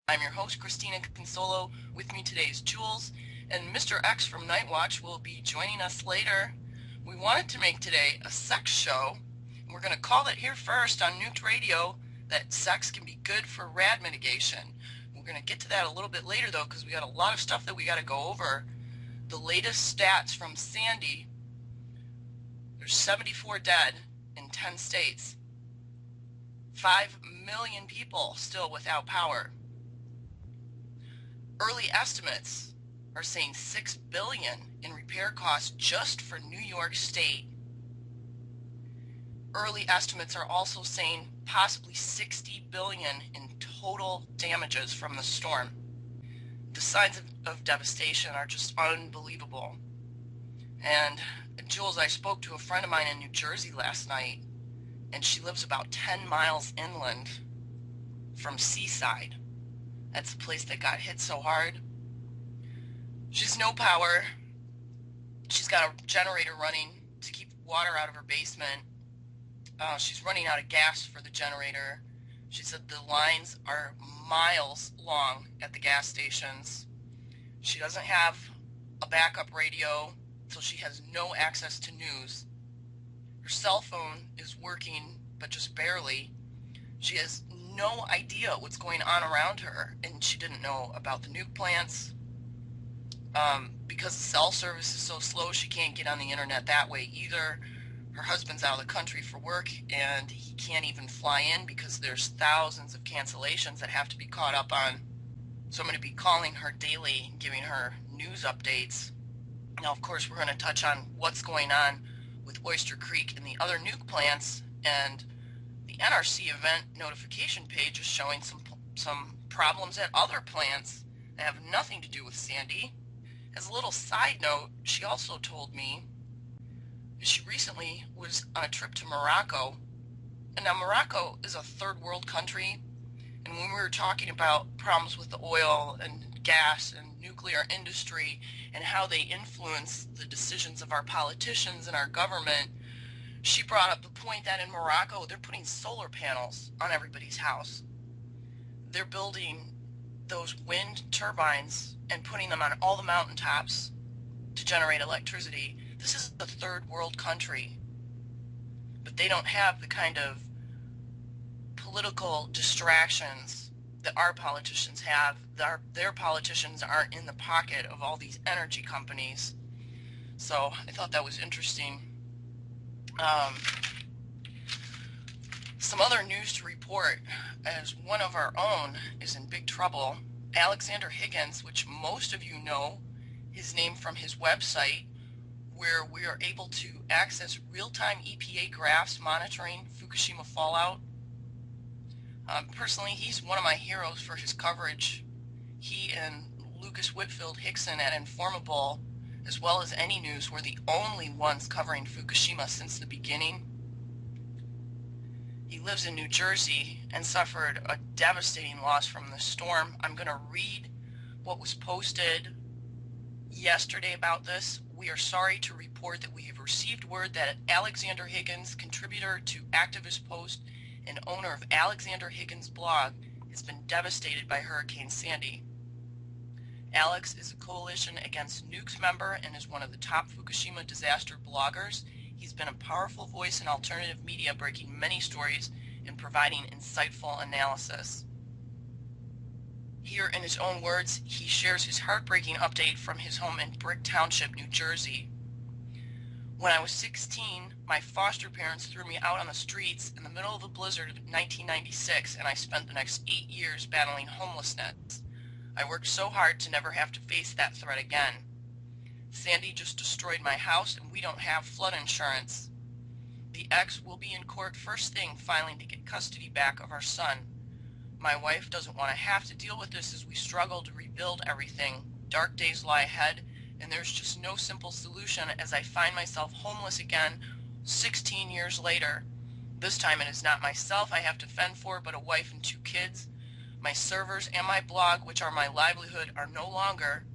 I'm your host, Christina Consolo. With me today is Jules, and Mr. X from Night Watch will be joining us later. We wanted to make today a sex show. We're going to call it here first on Nuked Radio that sex can be good for rad mitigation. We're going to get to that a little bit later, though, because we got a lot of stuff that we got to go over. The latest stats from Sandy, there's 74 dead in 10 states. 5 million people still without power. Early estimates are saying $6 billion in repair costs just for New York State. Early estimates are also saying possibly $60 billion in total damages from the storm. The signs of devastation are just unbelievable. And Jules, I spoke to a friend of mine in New Jersey last night, and she lives about 10 miles inland from Seaside. That's the place that got hit so hard. She has no power. She's got a generator running to keep water out of her basement. She's running out of gas for the generator. She said the lines are miles long at the gas stations. She doesn't have a backup radio, so she has no access to news. Her cell phone is working, but just barely. She has no idea what's going on around her, and she didn't know about the nuke plants. Because the cell service is so slow, she can't get on the internet that way either. Her husband's out of the country for work, and he can't even fly in because there's thousands of cancellations that have to be caught up on. So I'm going to be calling her daily and giving her news updates. Now, of course, we're going to touch on what's going on with Oyster Creek and the other nuke plants, and the NRC event notification page is showing some problems at other plants that have nothing to do with Sandy. As a little side note, she also told me she recently was on a trip to Morocco. And now Morocco is a third world country, and when we were talking about problems with the oil and gas and nuclear industry and how they influence the decisions of our politicians and our government, she brought up the point that in Morocco they're putting solar panels on everybody's house. They're building those wind turbines and putting them on all the mountaintops to generate electricity. This is a third world country, but they don't have the kind of political distractions that our politicians have. Their politicians aren't in the pocket of all these energy companies. So I thought that was interesting. Some other news to report, as one of our own is in big trouble. Alexander Higgins, which most of you know his name from his website, where we are able to access real-time EPA graphs monitoring Fukushima fallout. Personally, he's one of my heroes for his coverage. He and Lucas Whitfield Hickson at Informable, as well as Any News, were the only ones covering Fukushima since the beginning. He lives in New Jersey and suffered a devastating loss from the storm. I'm going to read what was posted yesterday about this. We are sorry to report that we have received word that Alexander Higgins, contributor to Activist Post and owner of Alexander Higgins blog, has been devastated by Hurricane Sandy. Alex is a Coalition Against Nukes member and is one of the top Fukushima disaster bloggers. He's been a powerful voice in alternative media, breaking many stories and providing insightful analysis. Here, in his own words, he shares his heartbreaking update from his home in Brick Township, New Jersey. When I was 16, my foster parents threw me out on the streets in the middle of a blizzard of 1996, and I spent the next 8 years battling homelessness. I worked so hard to never have to face that threat again. Sandy just destroyed my house, and we don't have flood insurance. The ex will be in court first thing, filing to get custody back of our son. My wife doesn't want to have to deal with this as we struggle to rebuild everything. Dark days lie ahead, and there's just no simple solution as I find myself homeless again 16 years later. This time it is not myself I have to fend for, but a wife and 2 kids. My servers and my blog, which are my livelihood, are no longer.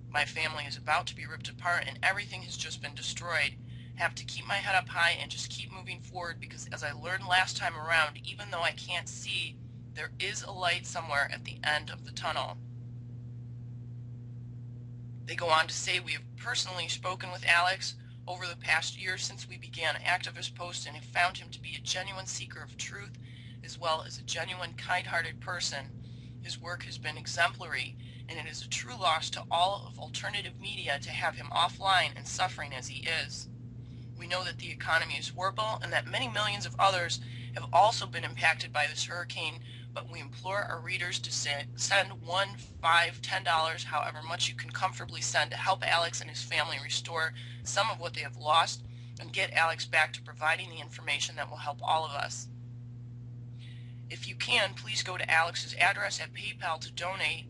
My family is about to be ripped apart and everything has just been destroyed. I have to keep my head up high and just keep moving forward, because as I learned last time around, even though I can't see, there is a light somewhere at the end of the tunnel. They go on to say, we have personally spoken with Alex over the past year since we began activist posts and have found him to be a genuine seeker of truth as well as a genuine kind-hearted person. His work has been exemplary, and it is a true loss to all of alternative media to have him offline and suffering as he is. We know that the economy is horrible and that many millions of others have also been impacted by this hurricane, but we implore our readers to send $1, $5, $10, however much you can comfortably send, to help Alex and his family restore some of what they have lost and get Alex back to providing the information that will help all of us. If you can, please go to Alex's address at PayPal to donate.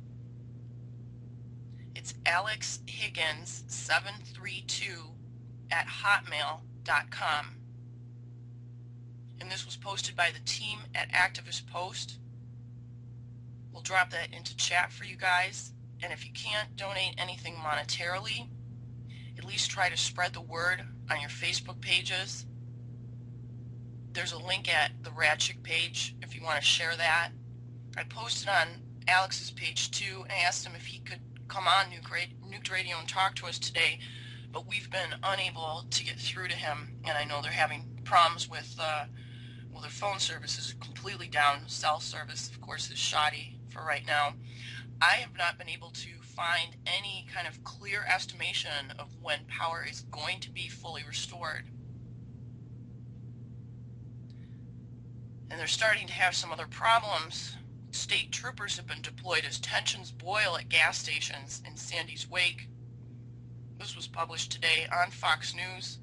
It's alexhiggins732@hotmail.com. And this was posted by the team at Activist Post. We'll drop that into chat for you guys. And if you can't donate anything monetarily, at least try to spread the word on your Facebook pages. There's a link at the Rads page if you want to share that. I posted on Alex's page too, and I asked him if he could come on Nuked Radio and talk to us today, but we've been unable to get through to him, and I know they're having problems with their phone service is completely down. Cell service, of course, is shoddy for right now. I have not been able to find any kind of clear estimation of when power is going to be fully restored. And they're starting to have some other problems. State troopers have been deployed as tensions boil at gas stations in Sandy's wake. This was published today on Fox News.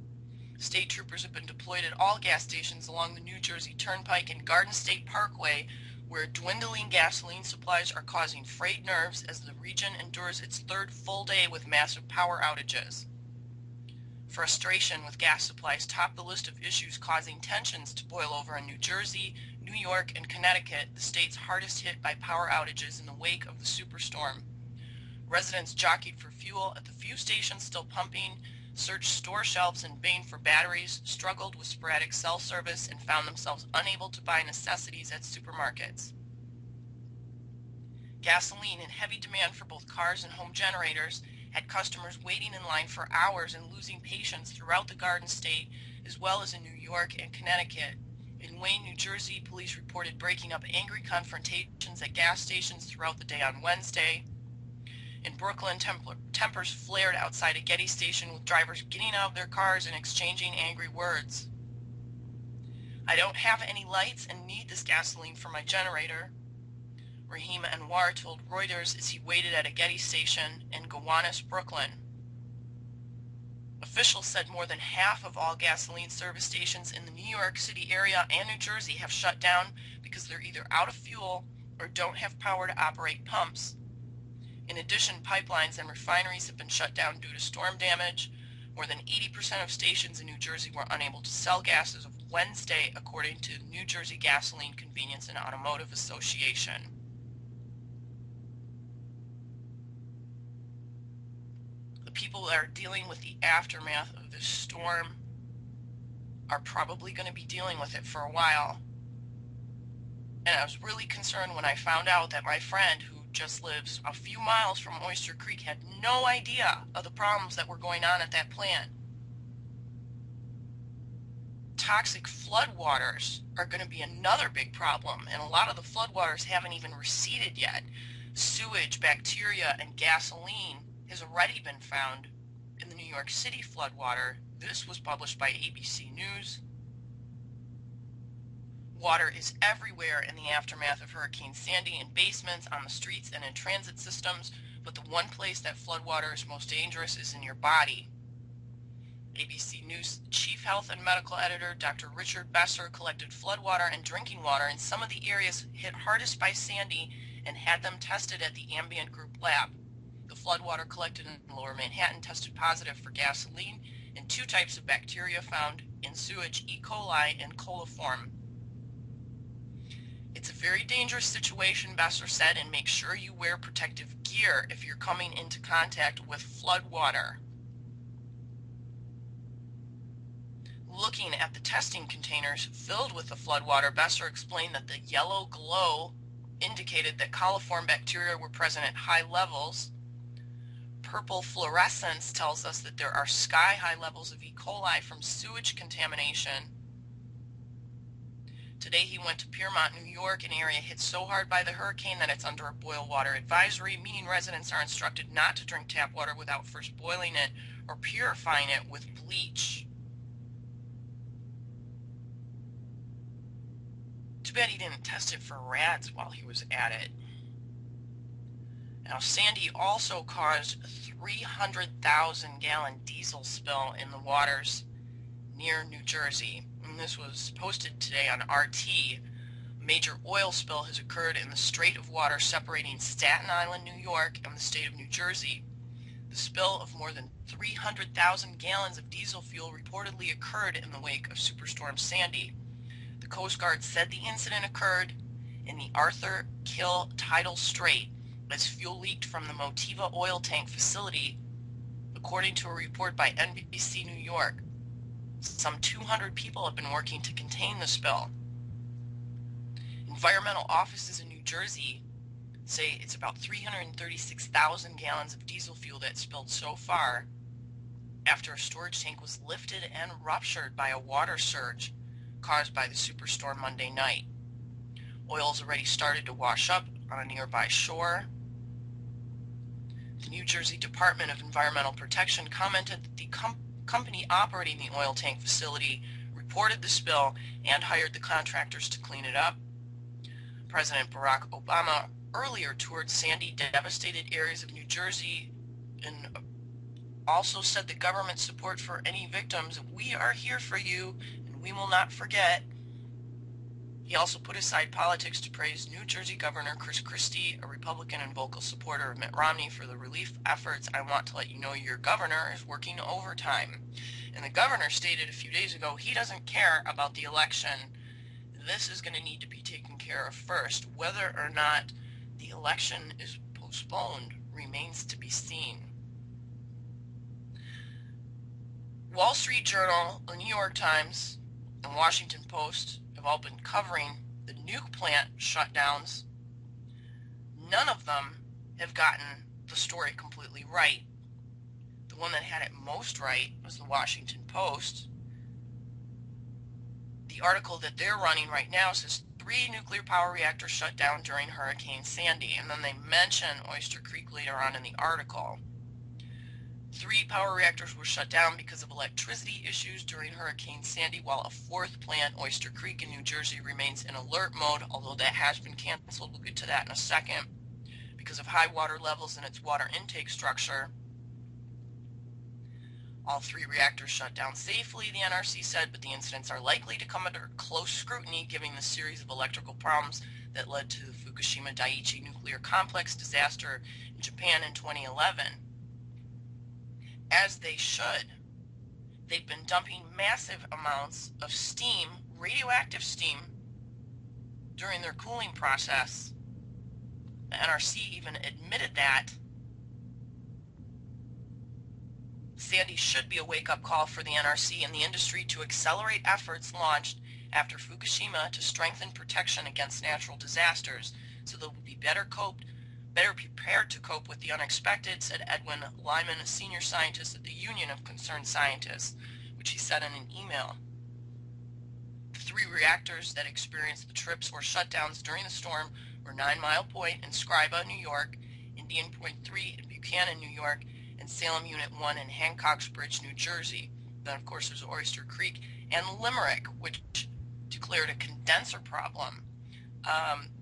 State troopers have been deployed at all gas stations along the New Jersey Turnpike and Garden State Parkway, where dwindling gasoline supplies are causing frayed nerves as the region endures its 3rd full day with massive power outages. Frustration with gas supplies top the list of issues causing tensions to boil over in New Jersey, New York, and Connecticut, the states hardest hit by power outages in the wake of the superstorm. Residents jockeyed for fuel at the few stations still pumping, searched store shelves in vain for batteries, struggled with sporadic cell service, and found themselves unable to buy necessities at supermarkets. Gasoline in heavy demand for both cars and home generators had customers waiting in line for hours and losing patience throughout the Garden State, as well as in New York and Connecticut. In Wayne, New Jersey, police reported breaking up angry confrontations at gas stations throughout the day on Wednesday. In Brooklyn, tempers flared outside a Getty station, with drivers getting out of their cars and exchanging angry words. "I don't have any lights and need this gasoline for my generator," Raheem Anwar told Reuters as he waited at a Getty station in Gowanus, Brooklyn. Officials said more than half of all gasoline service stations in the New York City area and New Jersey have shut down because they're either out of fuel or don't have power to operate pumps. In addition, pipelines and refineries have been shut down due to storm damage. More than 80% of stations in New Jersey were unable to sell gas as of Wednesday, according to the New Jersey Gasoline Convenience and Automotive Association. The people that are dealing with the aftermath of this storm are probably going to be dealing with it for a while. And I was really concerned when I found out that my friend, who just lives a few miles from Oyster Creek, had no idea of the problems that were going on at that plant. Toxic floodwaters are going to be another big problem, and a lot of the floodwaters haven't even receded yet. Sewage, bacteria, and gasoline has already been found in the New York City floodwater. This was published by ABC News. Water is everywhere in the aftermath of Hurricane Sandy, in basements, on the streets, and in transit systems, but the one place that floodwater is most dangerous is in your body. ABC News Chief Health and Medical Editor Dr. Richard Besser collected floodwater and drinking water in some of the areas hit hardest by Sandy and had them tested at the Ambient Group lab. The floodwater collected in Lower Manhattan tested positive for gasoline and 2 types of bacteria found in sewage, E. coli and coliform. It's a very dangerous situation, Besser said, and make sure you wear protective gear if you're coming into contact with floodwater. Looking at the testing containers filled with the floodwater, Besser explained that the yellow glow indicated that coliform bacteria were present at high levels. Purple fluorescence tells us that there are sky-high levels of E. coli from sewage contamination. Today he went to Piermont, New York, an area hit so hard by the hurricane that it's under a boil water advisory, meaning residents are instructed not to drink tap water without first boiling it or purifying it with bleach. Too bad he didn't test it for Rads while he was at it. Now, Sandy also caused a 300,000 gallon diesel spill in the waters near New Jersey. And this was posted today on RT. A major oil spill has occurred in the strait of water separating Staten Island, New York, and the state of New Jersey. The spill of more than 300,000 gallons of diesel fuel reportedly occurred in the wake of Superstorm Sandy. The Coast Guard said the incident occurred in the Arthur Kill Tidal Strait as fuel leaked from the Motiva oil tank facility, according to a report by NBC New York. Some 200 people have been working to contain the spill. Environmental offices in New Jersey say it's about 336,000 gallons of diesel fuel that spilled so far after a storage tank was lifted and ruptured by a water surge caused by the superstorm Monday night. Oil's already started to wash up on a nearby shore. The New Jersey Department of Environmental Protection commented that the company operating the oil tank facility reported the spill and hired the contractors to clean it up. President Barack Obama earlier toured Sandy devastated areas of New Jersey and also said the government support for any victims. We are here for you and we will not forget. He also put aside politics to praise New Jersey Governor Chris Christie, a Republican and vocal supporter of Mitt Romney, for the relief efforts. I want to let you know your governor is working overtime. And the governor stated a few days ago he doesn't care about the election. This is going to need to be taken care of first. Whether or not the election is postponed remains to be seen. Wall Street Journal, the New York Times, and Washington Post have all been covering the nuke plant shutdowns. None of them have gotten the story completely right. The one that had it most right was the Washington Post. The article that they're running right now says 3 nuclear power reactors shut down during Hurricane Sandy, and then they mention Oyster Creek later on in the article. 3 power reactors were shut down because of electricity issues during Hurricane Sandy, while a 4th plant, Oyster Creek in New Jersey, remains in alert mode, although that has been canceled. We'll get to that in a second. Because of high water levels in its water intake structure, all 3 reactors shut down safely, the NRC said, but the incidents are likely to come under close scrutiny given the series of electrical problems that led to the Fukushima Daiichi nuclear complex disaster in Japan in 2011. As they should. They've been dumping massive amounts of steam, radioactive steam, during their cooling process. The NRC even admitted that. Sandy should be a wake-up call for the NRC and the industry to accelerate efforts launched after Fukushima to strengthen protection against natural disasters so that we'll be better coped Better prepared to cope with the unexpected, said Edwin Lyman, a senior scientist at the Union of Concerned Scientists, which he said in an email. The 3 reactors that experienced the trips or shutdowns during the storm were 9 Mile Point in Scriba, New York, Indian Point 3 in Buchanan, New York, and Salem Unit 1 in Hancock's Bridge, New Jersey. Then, of course, there's Oyster Creek and Limerick, which declared a condenser problem.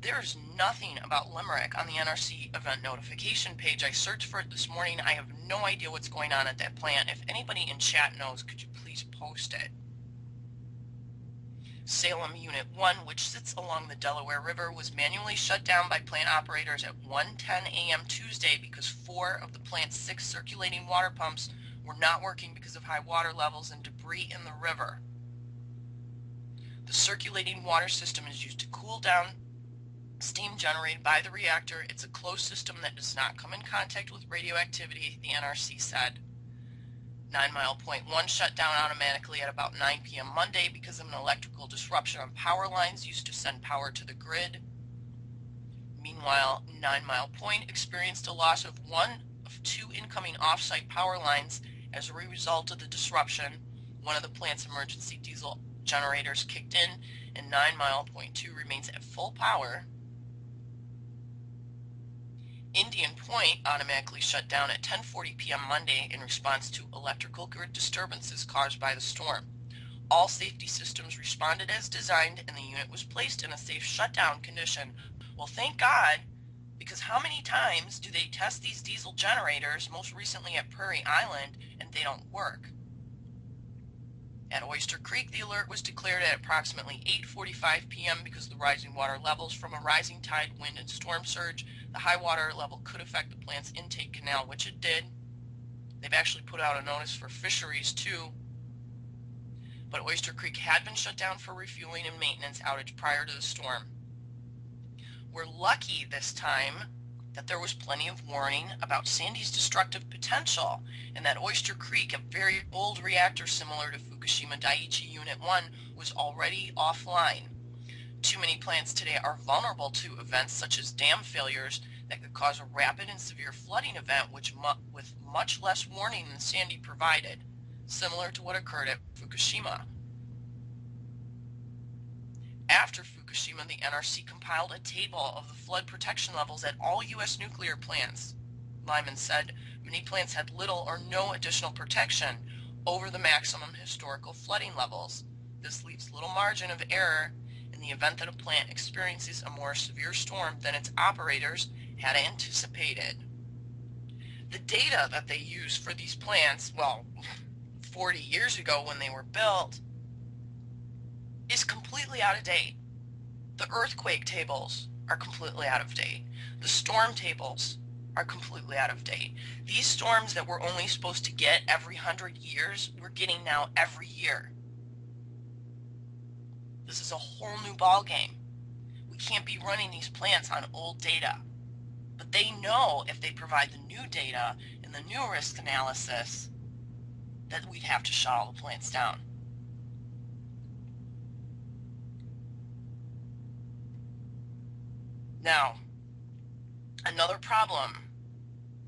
There's nothing about Limerick on the NRC event notification page. I searched for it this morning. I have no idea what's going on at that plant. If anybody in chat knows, could you please post it? Salem Unit 1, which sits along the Delaware River, was manually shut down by plant operators at 1:10 a.m. Tuesday because 4 of the plant's 6 circulating water pumps were not working because of high water levels and debris in the river. The circulating water system is used to cool down steam generated by the reactor. It's a closed system that does not come in contact with radioactivity, the NRC said. 9 Mile Point 1 shut down automatically at about 9 p.m. Monday because of an electrical disruption on power lines used to send power to the grid. Meanwhile, 9 Mile Point experienced a loss of 1 of 2 incoming off-site power lines as a result of the disruption. One of the plant's emergency diesel generators kicked in, and 9 Mile Point 2 remains at full power. Indian Point automatically shut down at 10:40 p.m. Monday in response to electrical grid disturbances caused by the storm. All safety systems responded as designed, and the unit was placed in a safe shutdown condition. Well, thank God, because how many times do they test these diesel generators, most recently at Prairie Island, and they don't work? At Oyster Creek, the alert was declared at approximately 8:45 p.m. because of the rising water levels from a rising tide, wind, and storm surge. The high water level could affect the plant's intake canal, which it did. They've actually put out a notice for fisheries, too. But Oyster Creek had been shut down for refueling and maintenance outage prior to the storm. We're lucky this time that there was plenty of warning about Sandy's destructive potential, and that Oyster Creek, a very old reactor similar to Fukushima Daiichi Unit 1, was already offline. Too many plants today are vulnerable to events such as dam failures that could cause a rapid and severe flooding event with much less warning than Sandy provided, similar to what occurred at Fukushima. After Fukushima, the NRC compiled a table of the flood protection levels at all U.S. nuclear plants. Lyman said many plants had little or no additional protection over the maximum historical flooding levels. This leaves little margin of error in the event that a plant experiences a more severe storm than its operators had anticipated. The data that they use for these plants, well, 40 years ago when they were built, is completely out of date. The earthquake tables are completely out of date. The storm tables are completely out of date. These storms that we're only supposed to get every 100 years, we're getting now every year. This is a whole new ball game. We can't be running these plants on old data. But they know if they provide the new data and the new risk analysis that we'd have to shut all the plants down. Now, another problem.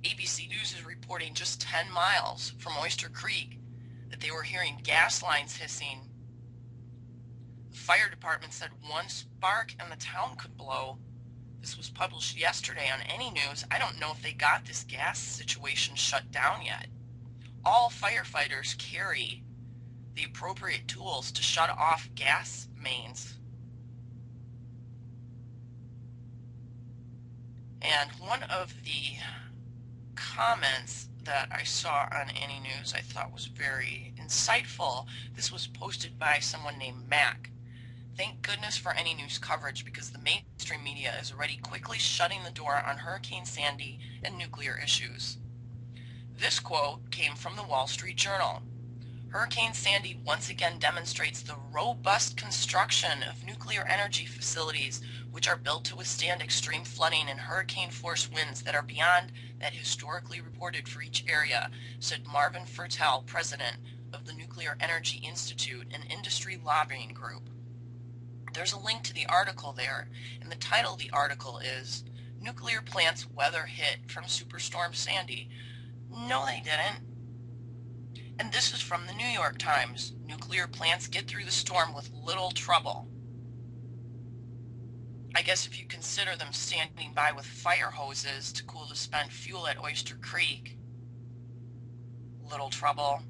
ABC News is reporting just 10 miles from Oyster Creek that they were hearing gas lines hissing. The fire department said one spark and the town could blow. This was published yesterday on Any News. I don't know if they got this gas situation shut down yet. All firefighters carry the appropriate tools to shut off gas mains. And one of the comments that I saw on Any News I thought was very insightful. This was posted by someone named Mac. Thank goodness for Any News coverage, because the mainstream media is already quickly shutting the door on Hurricane Sandy and nuclear issues. This quote came from the Wall Street Journal. Hurricane Sandy once again demonstrates the robust construction of nuclear energy facilities which are built to withstand extreme flooding and hurricane-force winds that are beyond that historically reported for each area, said Marvin Fertel, president of the Nuclear Energy Institute, an industry lobbying group. There's a link to the article there, and the title of the article is nuclear plants weather hit from Superstorm Sandy. No, they didn't. And this is from the New York Times. Nuclear plants get through the storm with little trouble. I guess if you consider them standing by with fire hoses to cool the spent fuel at Oyster Creek, little trouble.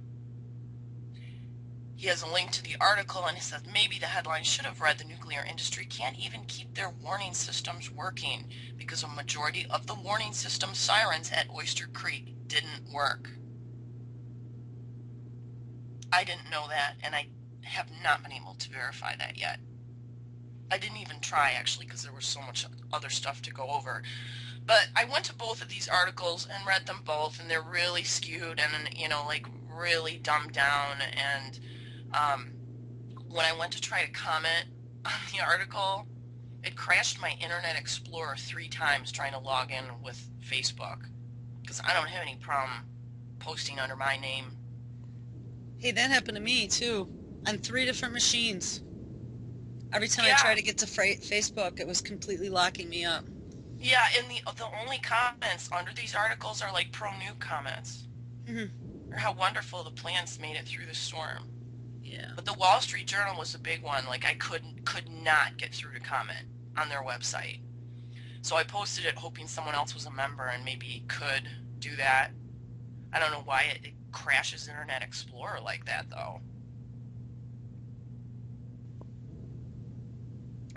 He has a link to the article and he says maybe the headline should have read the nuclear industry can't even keep their warning systems working because a majority of the warning system sirens at Oyster Creek didn't work. I didn't know that, and I have not been able to verify that yet. I didn't even try, actually, because there was so much other stuff to go over. But I went to both of these articles and read them both, and they're really skewed and, you know, like really dumbed down. And when I went to try to comment on the article, it crashed my Internet Explorer 3 times trying to log in with Facebook, because I don't have any problem posting under my name. Hey, that happened to me too, on 3 different machines. Every time I Yeah. tried to get to Facebook, it was completely locking me up. Yeah, and the only comments under these articles are like pro-nuke comments. Or how wonderful the plants made it through the storm. Yeah. But the Wall Street Journal was a big one. Like I could not get through to comment on their website. So I posted it hoping someone else was a member and maybe could do that. I don't know why it crashes Internet Explorer like that though.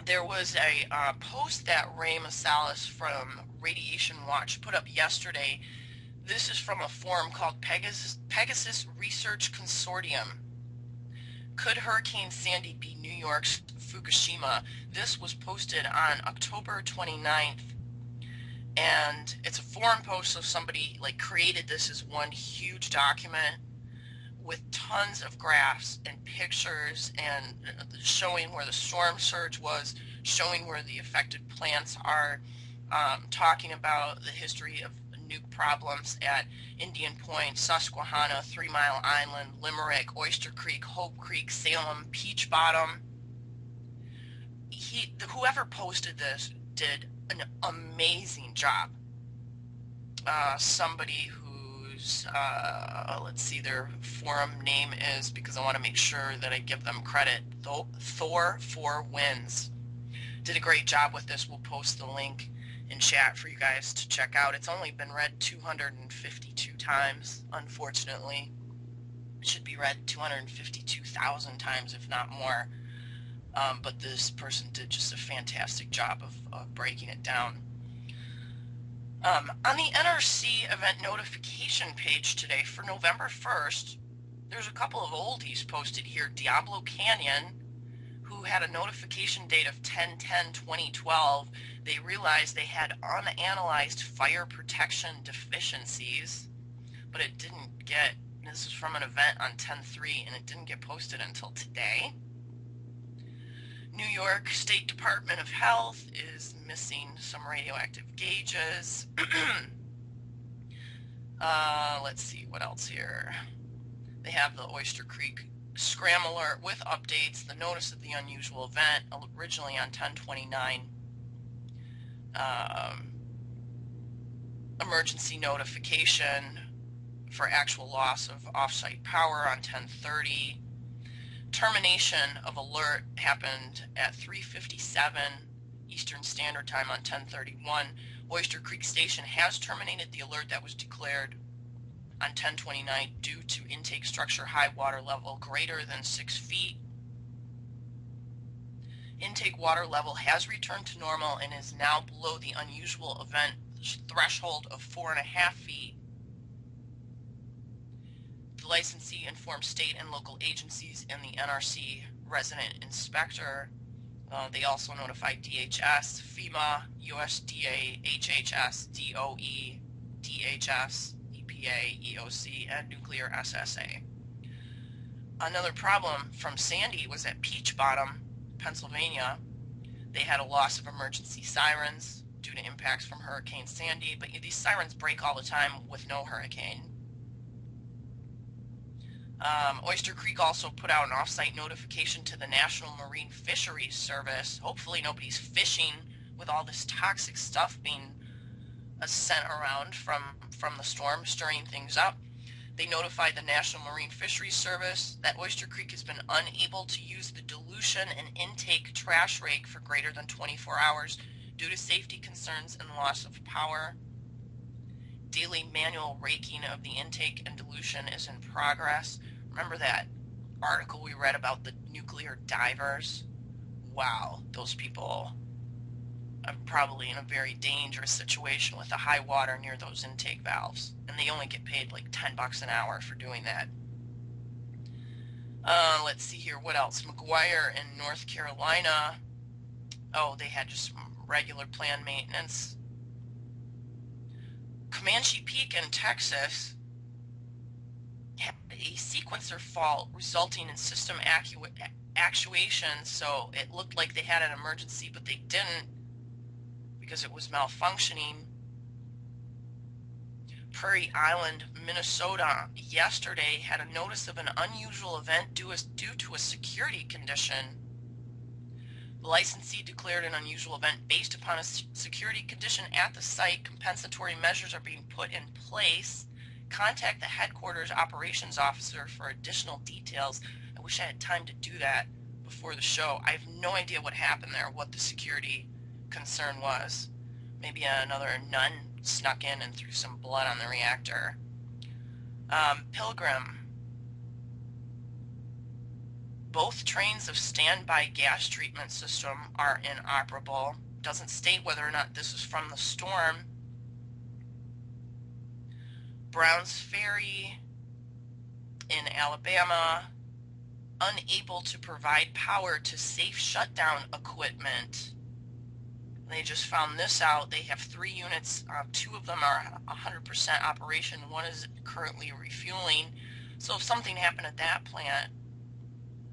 There was a post that Ray Masalis from Radiation Watch put up yesterday. This is from a forum called Pegasus Research Consortium. Could Hurricane Sandy be New York's Fukushima? This was posted on October 29th. And it's a forum post, so somebody like created this as one huge document with tons of graphs and pictures and showing where the storm surge was, showing where the affected plants are, talking about the history of nuke problems at Indian Point, Susquehanna, 3 Mile Island, Limerick, Oyster Creek, Hope Creek, Salem, Peach Bottom. Whoever posted this did an amazing job. Somebody whose, let's see, their forum name is, because I want to make sure that I give them credit, Thor 4 Wins, did a great job with this. We'll post the link in chat for you guys to check out. It's only been read 252 times, unfortunately. It should be read 252,000 times, if not more. But this person did just a fantastic job of breaking it down. On the NRC event notification page today for November 1st, there's a couple of oldies posted here. Diablo Canyon, who had a notification date of 10/10/2012, they realized they had unanalyzed fire protection deficiencies, but it didn't get, this is from an event on 10/3, and it didn't get posted until today. New York State Department of Health is missing some radioactive gauges. Let's see what else here. They have the Oyster Creek Scram Alert with updates, the notice of the unusual event, originally on 10/29. Emergency notification for actual loss of off-site power on 10/30. Termination of alert happened at 3:57 Eastern Standard Time on 10/31. Oyster Creek Station has terminated the alert that was declared on 10/29 due to intake structure high water level greater than 6 feet. Intake water level has returned to normal and is now below the unusual event threshold of 4.5 feet. The licensee informed state and local agencies and the NRC resident inspector. They also notified DHS, FEMA, USDA, HHS, DOE, DHS, EPA, EOC, and Nuclear SSA. Another problem from Sandy was at Peach Bottom, Pennsylvania. They had a loss of emergency sirens due to impacts from Hurricane Sandy, but these sirens break all the time with no hurricane. Oyster Creek also put out an off-site notification to the National Marine Fisheries Service. Hopefully nobody's fishing with all this toxic stuff being sent around from the storm, stirring things up. They notified the National Marine Fisheries Service that Oyster Creek has been unable to use the dilution and intake trash rake for greater than 24 hours due to safety concerns and loss of power. Daily manual raking of the intake and dilution is in progress. Remember that article we read about the nuclear divers? Wow, those people are probably in a very dangerous situation with the high water near those intake valves, and they only get paid like $10 an hour for doing that. Let's see here, what else? McGuire in North Carolina. Oh, they had just regular planned maintenance. Comanche Peak in Texas had a sequencer fault resulting in system actuation, so it looked like they had an emergency, but they didn't because it was malfunctioning. Prairie Island, Minnesota, yesterday had a notice of an unusual event due to a security condition. The licensee declared an unusual event based upon a security condition at the site. Compensatory measures are being put in place. Contact the headquarters operations officer for additional details. I wish I had time to do that before the show. I have no idea what happened there, what the security concern was. Maybe another nun snuck in and threw some blood on the reactor. Pilgrim. Both trains of standby gas treatment system are inoperable. Doesn't state whether or not this is from the storm. Browns Ferry in Alabama, unable to provide power to safe shutdown equipment. They just found this out. They have 3 units. 2 of them are 100% operation. 1 is currently refueling. So if something happened at that plant,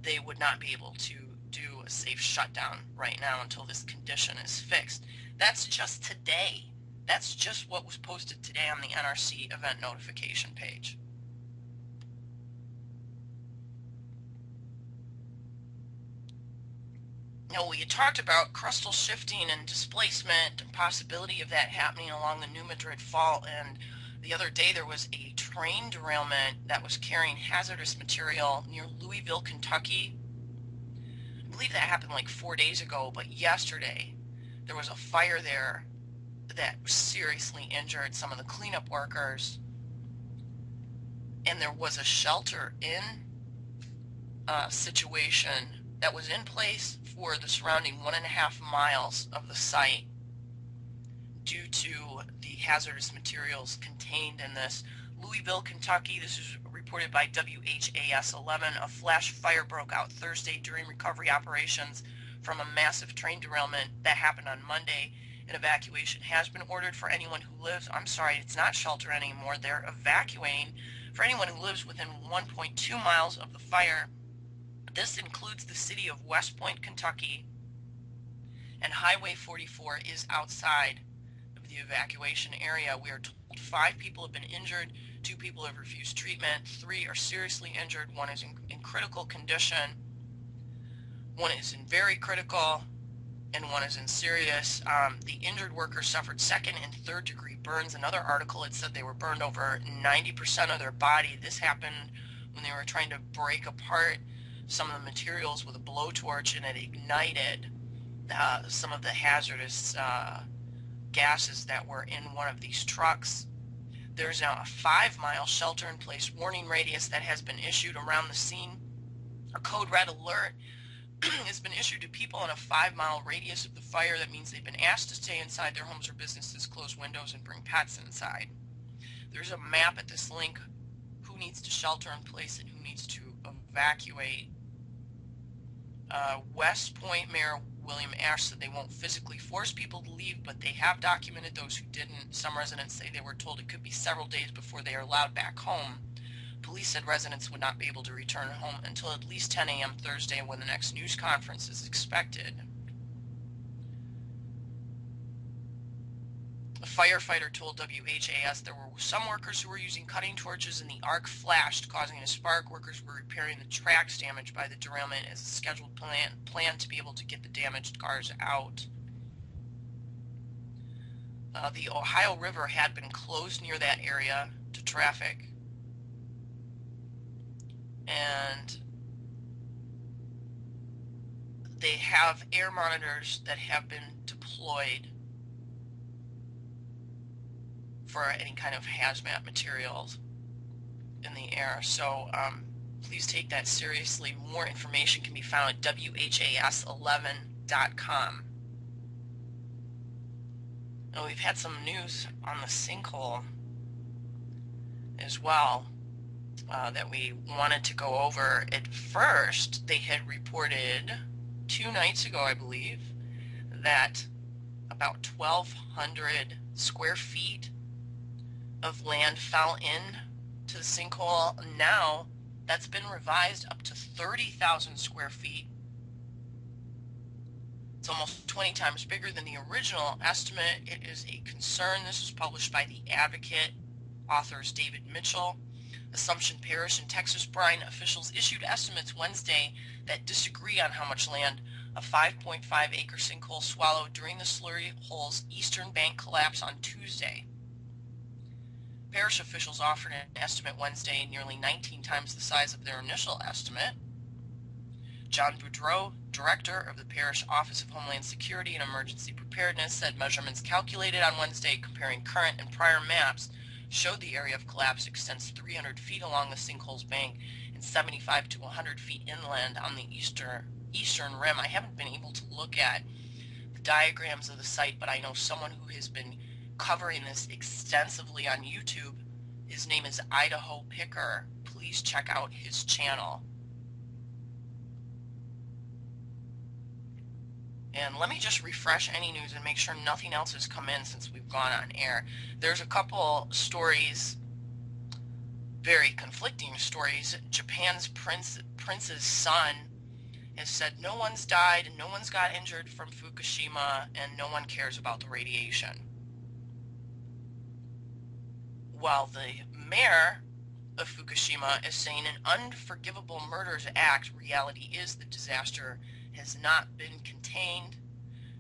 they would not be able to do a safe shutdown right now until this condition is fixed. That's just today. That's just what was posted today on the NRC event notification page. Now, we had talked about crustal shifting and displacement and possibility of that happening along the New Madrid Fault, and the other day there was a train derailment that was carrying hazardous material near Louisville, Kentucky. I believe that happened like 4 days ago, but yesterday there was a fire there that seriously injured some of the cleanup workers, and there was a shelter in situation that was in place for the surrounding 1.5 miles of the site due to the hazardous materials contained in this. Louisville, Kentucky, this is reported by WHAS 11. A flash fire broke out Thursday during recovery operations from a massive train derailment that happened on Monday. An evacuation has been ordered for anyone who lives. I'm sorry, it's not shelter anymore. They're evacuating for anyone who lives within 1.2 miles of the fire. This includes the city of West Point, Kentucky, and Highway 44 is outside of the evacuation area. We are told 5 people have been injured, 2 people have refused treatment, 3 are seriously injured, 1 is in critical condition, 1 is in very critical, and 1 is in serious. The injured workers suffered 2nd and 3rd degree burns. Another article, it said they were burned over 90% of their body. This happened when they were trying to break apart some of the materials with a blowtorch, and it ignited some of the hazardous gases that were in one of these trucks. There's now a 5-mile shelter-in-place warning radius that has been issued around the scene. A code red alert has been issued to people in a 5-mile radius of the fire. That means they've been asked to stay inside their homes or businesses, close windows, and bring pets inside. There's a map at this link, who needs to shelter in place and who needs to evacuate. West Point Mayor William Ash said they won't physically force people to leave, but they have documented those who didn't. Some residents say they were told it could be several days before they are allowed back home. Police said residents would not be able to return home until at least 10 a.m. Thursday, when the next news conference is expected. A firefighter told WHAS there were some workers who were using cutting torches and the arc flashed, causing a spark. Workers were repairing the tracks damaged by the derailment as a scheduled plan to be able to get the damaged cars out. The Ohio River had been closed near that area to traffic, and they have air monitors that have been deployed for any kind of hazmat materials in the air. So please take that seriously. More information can be found at WHAS11.com. And we've had some news on the sinkhole as well that we wanted to go over. At first, they had reported 2 nights ago, I believe, that about 1,200 square feet of land fell in to the sinkhole. Now that's been revised up to 30,000 square feet. It's almost 20 times bigger than the original estimate. It is a concern. This was published by The Advocate, authors David Mitchell. Assumption Parish in Texas brine officials issued estimates Wednesday that disagree on how much land a 5.5-acre sinkhole swallowed during the slurry hole's eastern bank collapse on Tuesday. Parish officials offered an estimate Wednesday nearly 19 times the size of their initial estimate. John Boudreau, director of the Parish Office of Homeland Security and Emergency Preparedness, said measurements calculated on Wednesday comparing current and prior maps showed the area of collapse extends 300 feet along the sinkhole's bank and 75 to 100 feet inland on the eastern rim. I haven't been able to look at the diagrams of the site, but I know someone who has been covering this extensively on YouTube. His name is Idaho Picker. Please check out his channel. And let me just refresh any news and make sure nothing else has come in since we've gone on air. There's a couple stories, very conflicting stories. Japan's prince's son has said no one's died and no one's got injured from Fukushima and no one cares about the radiation. While the mayor of Fukushima is saying an unforgivable murders act, reality is the disaster has not been contained.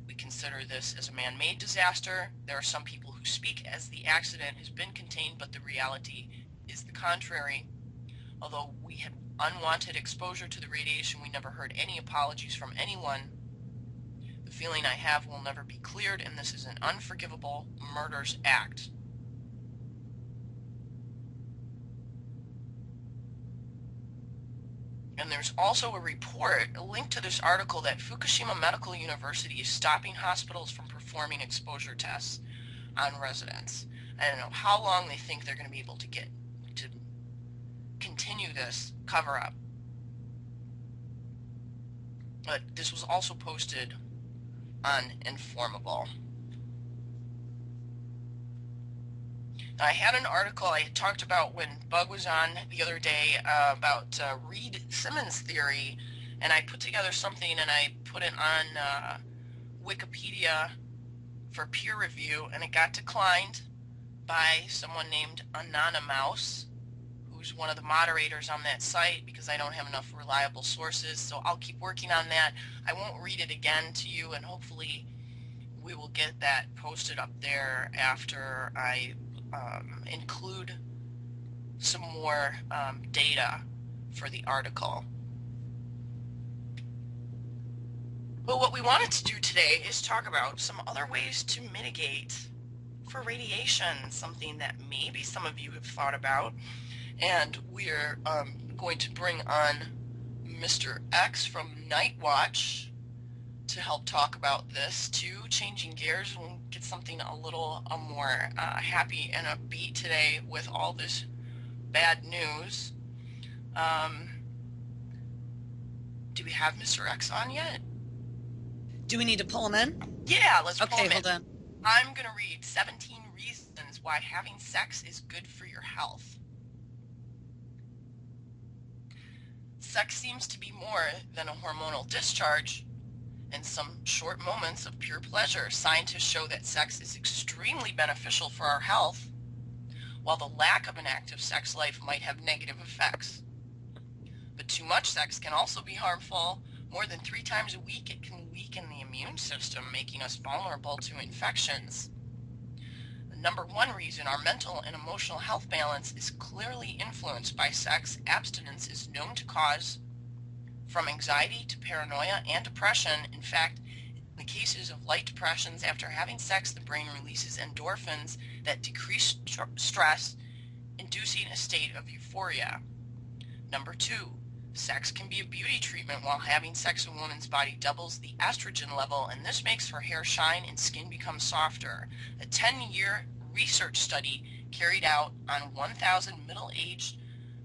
We consider this as a man-made disaster. There are some people who speak as the accident has been contained, but the reality is the contrary. Although we had unwanted exposure to the radiation, we never heard any apologies from anyone. The feeling I have will never be cleared, and this is an unforgivable murders act. And there's also a report, a link to this article, that Fukushima Medical University is stopping hospitals from performing exposure tests on residents. I don't know how long they think they're going to be able to get to continue this cover-up. But this was also posted on Informable. I had an article I had talked about when Bug was on the other day about Reed Simmons theory, and I put together something and I put it on Wikipedia for peer review, and it got declined by someone named Anonymous, who's one of the moderators on that site, because I don't have enough reliable sources. So I'll keep working on that. I won't read it again to you, and hopefully we will get that posted up there after I include some more data for the article. But what we wanted to do today is talk about some other ways to mitigate for radiation, something that maybe some of you have thought about. And we're going to bring on Mr. X from Night Watch to help talk about this too. Changing gears, we'll get something a little more happy and upbeat today with all this bad news. Do we have Mr. X on yet? Do we need to pull him in? Yeah, let's pull him in. Hold on. I'm going to read 17 reasons why having sex is good for your health. Sex seems to be more than a hormonal discharge. In some short moments of pure pleasure, scientists show that sex is extremely beneficial for our health, while the lack of an active sex life might have negative effects. But too much sex can also be harmful. More than 3 times a week, it can weaken the immune system, making us vulnerable to infections. number one reason our mental and emotional health balance is clearly influenced by sex abstinence is known to cause from anxiety to paranoia and depression. In fact, in the cases of light depressions after having sex, the brain releases endorphins that decrease stress, inducing a state of euphoria. Number two, sex can be a beauty treatment. While having sex in a woman's body doubles the estrogen level, and this makes her hair shine and skin become softer. A 10-year research study carried out on 1,000 middle-aged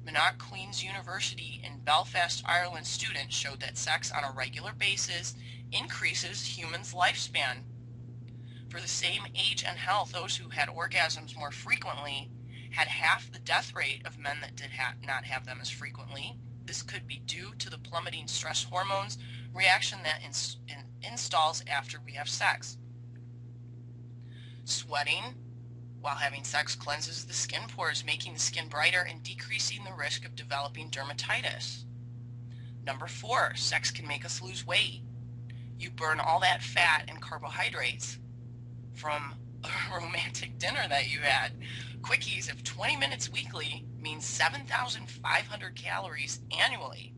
Monarch Queen's University in Belfast, Ireland students showed that sex on a regular basis increases humans' lifespan. For the same age and health, those who had orgasms more frequently had half the death rate of men that did not have them as frequently. This could be due to the plummeting stress hormones reaction that installs after we have sex. Sweating while having sex cleanses the skin pores, making the skin brighter and decreasing the risk of developing dermatitis. Number four, sex can make us lose weight. You burn all that fat and carbohydrates from a romantic dinner that you had. Quickies of 20 minutes weekly means 7,500 calories annually.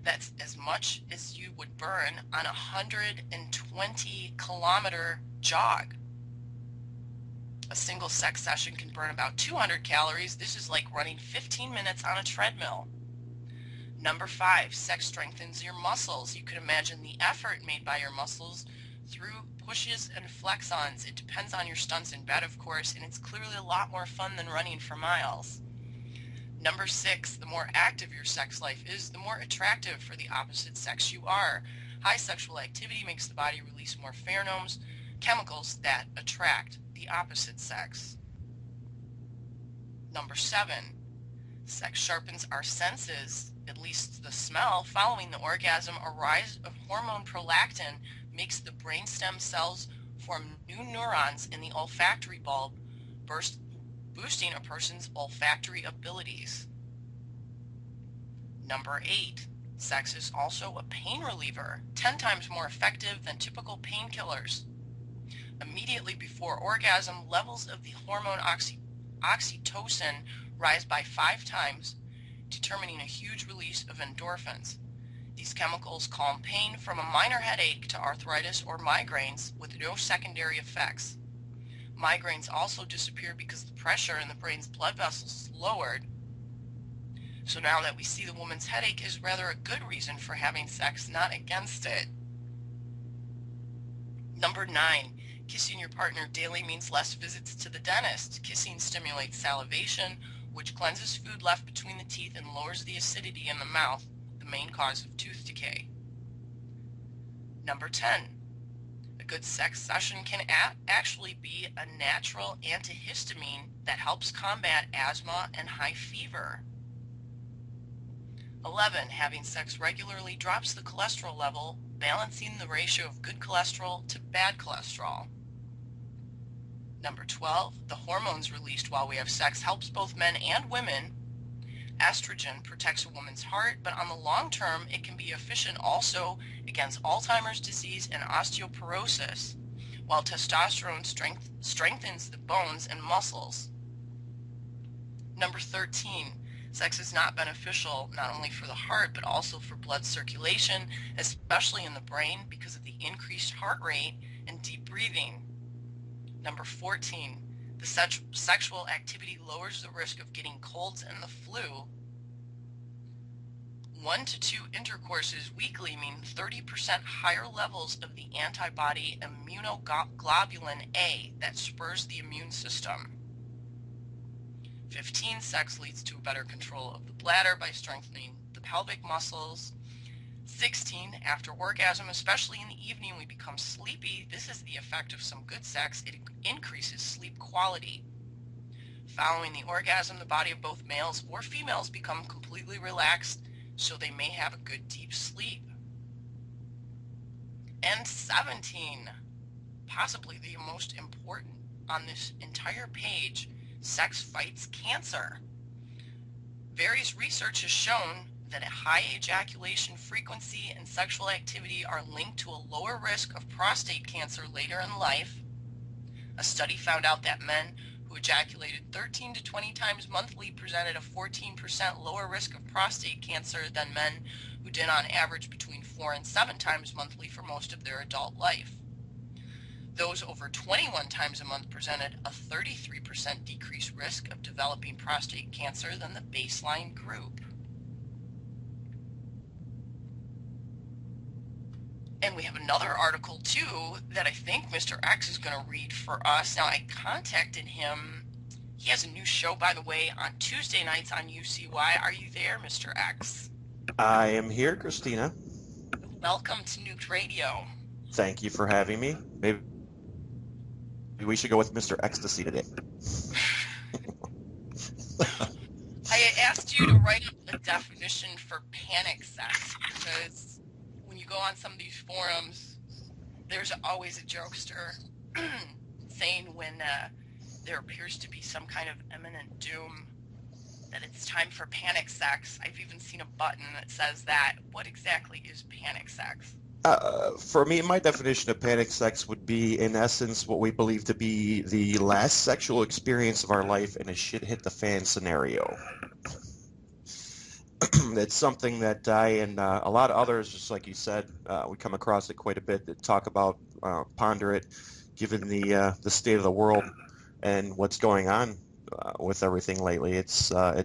That's as much as you would burn on a 120-kilometer jog. A single sex session can burn about 200 calories. This is like running 15 minutes on a treadmill. Number five, sex strengthens your muscles. You can imagine the effort made by your muscles through pushes and flex-ons. It depends on your stunts in bed, of course, and it's clearly a lot more fun than running for miles. Number six, the more active your sex life is, the more attractive for the opposite sex you are. High sexual activity makes the body release more pheromones, chemicals that attract the opposite sex. Number seven, sex sharpens our senses, at least the smell. Following the orgasm, a rise of hormone prolactin makes the brainstem cells form new neurons in the olfactory bulb, boosting a person's olfactory abilities. Number eight, sex is also a pain reliever, 10 times more effective than typical painkillers. Immediately before orgasm, levels of the hormone oxytocin rise by 5 times, determining a huge release of endorphins. These chemicals calm pain from a minor headache to arthritis or migraines with no secondary effects. Migraines also disappear because the pressure in the brain's blood vessels is lowered. So now that we see the woman's headache is rather a good reason for having sex, not against it. Number 9, kissing your partner daily means less visits to the dentist. Kissing stimulates salivation, which cleanses food left between the teeth and lowers the acidity in the mouth, the main cause of tooth decay. Number 10, a good sex session can actually be a natural antihistamine that helps combat asthma and high fever. 11, having sex regularly drops the cholesterol level, balancing the ratio of good cholesterol to bad cholesterol. Number 12, the hormones released while we have sex helps both men and women. Estrogen protects a woman's heart, but on the long term, it can be efficient also against Alzheimer's disease and osteoporosis, while testosterone strengthens the bones and muscles. Number 13, sex is not beneficial not only for the heart, but also for blood circulation, especially in the brain because of the increased heart rate and deep breathing. Number 14, the sexual activity lowers the risk of getting colds and the flu. 1 to 2 intercourses weekly mean 30% higher levels of the antibody immunoglobulin A that spurs the immune system. 15, sex leads to a better control of the bladder by strengthening the pelvic muscles. 16, after orgasm, especially in the evening, we become sleepy. This is the effect of some good sex. It increases sleep quality. Following the orgasm, the body of both males or females become completely relaxed, so they may have a good deep sleep. And 17, possibly the most important on this entire page, sex fights cancer. Various research has shown that a high ejaculation frequency and sexual activity are linked to a lower risk of prostate cancer later in life, A study found out that men who ejaculated 13 to 20 times monthly presented a 14% lower risk of prostate cancer than men who did on average between 4 and 7 times monthly for most of their adult life. Those over 21 times a month presented a 33% decreased risk of developing prostate cancer than the baseline group. And we have another article too that I think Mr. X is going to read for us. Now, I contacted him. He has a new show, by the way, on Tuesday nights on UCY. Are you there, Mr. X? I am here, Christina. Welcome to Nuked Radio. Thank you for having me. Maybe we should go with Mr. Ecstasy today. I asked you to write up a definition for panic sex because when you go on some of these forums, there's always a jokester saying when there appears to be some kind of imminent doom that it's time for panic sex. I've even seen a button that says that. What exactly is panic sex? For me, my definition of panic sex would be, in essence, what we believe to be the last sexual experience of our life in a shit hit the fan scenario. It's something that I and a lot of others, just like you said, we come across it quite a bit, that talk about, ponder it, given the state of the world and what's going on with everything lately. It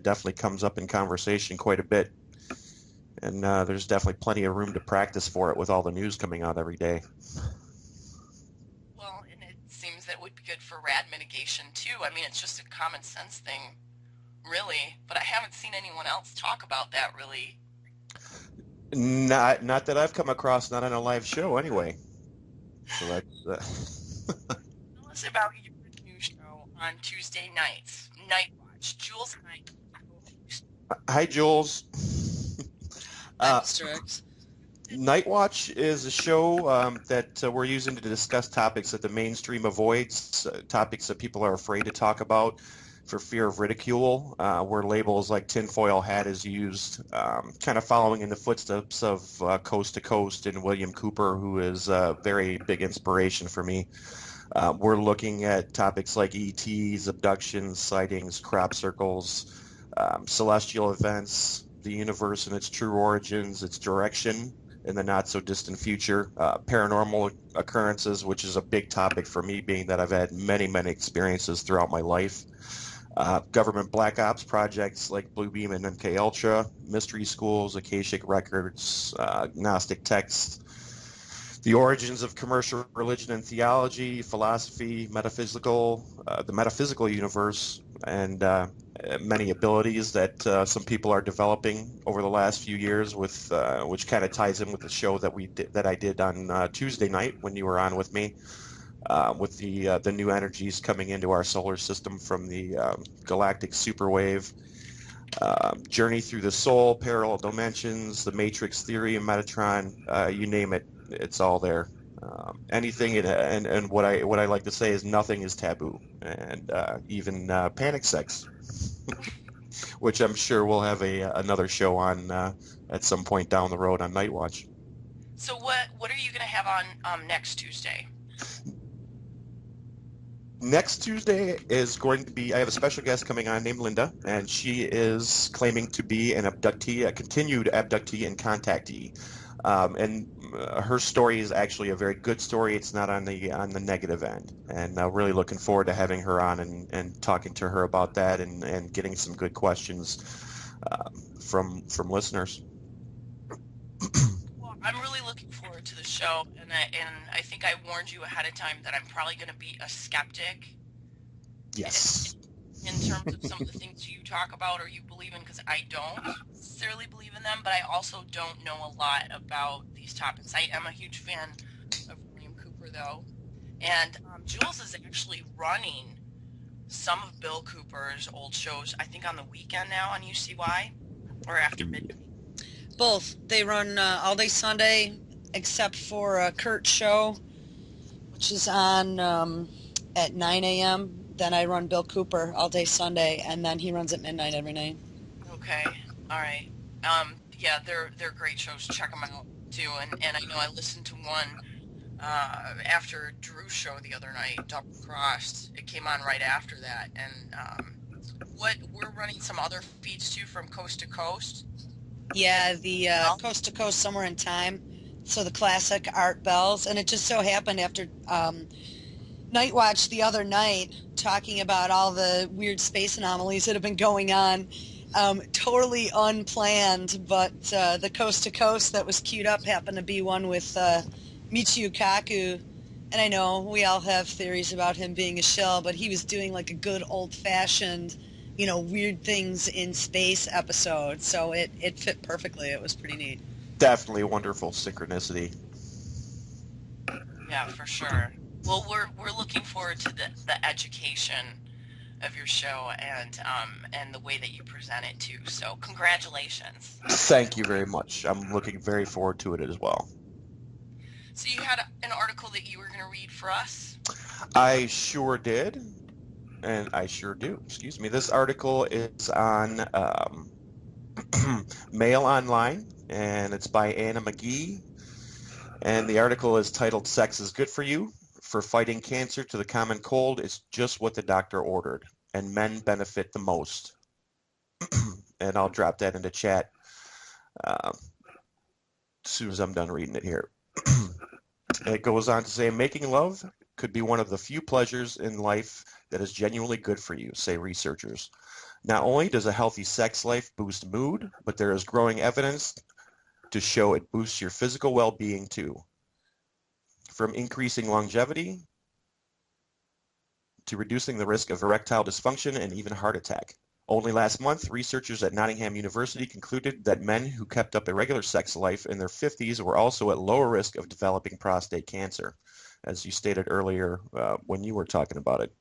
definitely comes up in conversation quite a bit. And there's definitely plenty of room to practice for it with all the news coming out every day. Well, and it seems that would be good for rad mitigation too. I mean, it's just a common sense thing, really. But I haven't seen anyone else talk about that, really. Not that I've come across, not on a live show anyway. So that's... Tell us about your new show on Tuesday nights, Night Watch. Jules and I. Hi, Jules. Hi, Mr. X. Night Watch is a show that we're using to discuss topics that the mainstream avoids, topics that people are afraid to talk about for fear of ridicule, where labels like tinfoil hat is used, kind of following in the footsteps of Coast to Coast and William Cooper, who is a very big inspiration for me. We're looking at topics like ETs, abductions, sightings, crop circles, celestial events, the universe and its true origins, its direction in the not-so-distant future, paranormal occurrences, which is a big topic for me, being that I've had many, many experiences throughout my life, government black ops projects like Bluebeam and MK Ultra, mystery schools, Akashic records, Gnostic texts, the origins of commercial religion and theology, philosophy, metaphysical, the metaphysical universe, and many abilities that some people are developing over the last few years, with which kind of ties in with the show that I did on Tuesday night when you were on with me, with the new energies coming into our solar system from the galactic superwave, journey through the soul, parallel dimensions, the matrix theory, and Metatron, you name it, it's all there. Anything, and what I like to say is nothing is taboo, and even panic sex, which I'm sure we'll have another show on at some point down the road on Night Watch. So what are you going to have on next Tuesday? Next Tuesday is going to be, I have a special guest coming on named Linda, and she is claiming to be an abductee, a continued abductee and contactee. And her story is actually a very good story. It's not on the negative end, and really looking forward to having her on and talking to her about that, and getting some good questions from listeners. Well, I'm really looking forward to the show, and I think I warned you ahead of time that I'm probably going to be a skeptic. Yes. In terms of some of the things you talk about or you believe in, because I don't necessarily believe in them, but I also don't know a lot about these topics. I am a huge fan of William Cooper, though, and Jules is actually running some of Bill Cooper's old shows, I think on the weekend now on UCY, or after midnight. Both. They run all day Sunday, except for Kurt's show, which is on at 9 a.m. Then I run Bill Cooper all day Sunday, and then he runs at midnight every night. Okay, all right. Yeah, they're great shows. Check them out too. And I know I listened to one after Drew's show the other night, Double Crossed. It came on right after that, and what we're running some other feeds too from coast to coast. Yeah, the Well, Coast to Coast Somewhere in Time. So the classic Art Bells. And it just so happened after Night Watch the other night, talking about all the weird space anomalies that have been going on. Totally unplanned, but the Coast to Coast that was queued up happened to be one with Michio Kaku. And I know we all have theories about him being a shill, but he was doing like a good old-fashioned, weird things in space episode. So it fit perfectly. It was pretty neat. Definitely wonderful synchronicity. yeah, for sure. Well, we're looking forward to the education of your show and the way that you present it too. So congratulations. Thank you very much. I'm looking very forward to it as well. So you had an article that you were going to read for us? I sure did, and I sure do. Excuse me. This article is on Mail Online, and it's by Anna McGee. And the article is titled "Sex is Good for You. For Fighting Cancer to the Common Cold, it's just what the doctor ordered, and men benefit the most." And I'll drop that into chat as soon as I'm done reading it here. It goes on to say, making love could be one of the few pleasures in life that is genuinely good for you, say researchers. Not only does a healthy sex life boost mood, but there is growing evidence to show it boosts your physical well-being too. From increasing longevity to reducing the risk of erectile dysfunction and even heart attack. Only last month, researchers at Nottingham University concluded that men who kept up a regular sex life in their 50s were also at lower risk of developing prostate cancer, as you stated earlier when you were talking about it.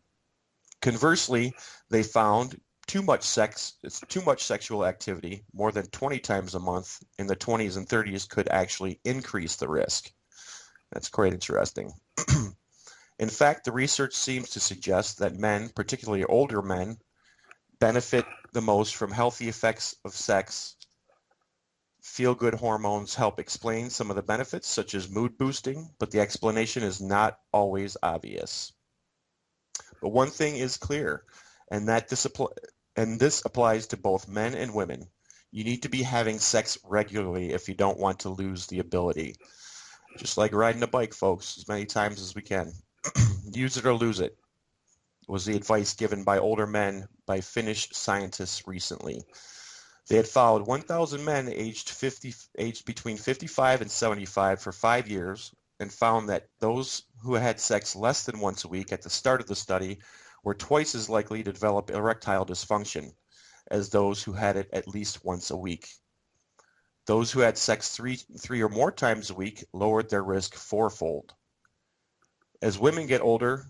Conversely, they found too much sexual activity, more than 20 times a month in the 20s and 30s, could actually increase the risk. That's quite interesting. In fact, the research seems to suggest that men, particularly older men, benefit the most from healthy effects of sex. Feel-good hormones help explain some of the benefits, such as mood boosting, but the explanation is not always obvious. But one thing is clear, and this applies to both men and women. You need to be having sex regularly if you don't want to lose the ability. Just like riding a bike, folks, as many times as we can. Use it or lose it, was the advice given by older men by Finnish scientists recently. They had followed 1,000 men aged between 55 and 75 for 5 years and found that those who had sex less than once a week at the start of the study were twice as likely to develop erectile dysfunction as those who had it at least once a week. Those who had sex three or more times a week lowered their risk fourfold. As women get older,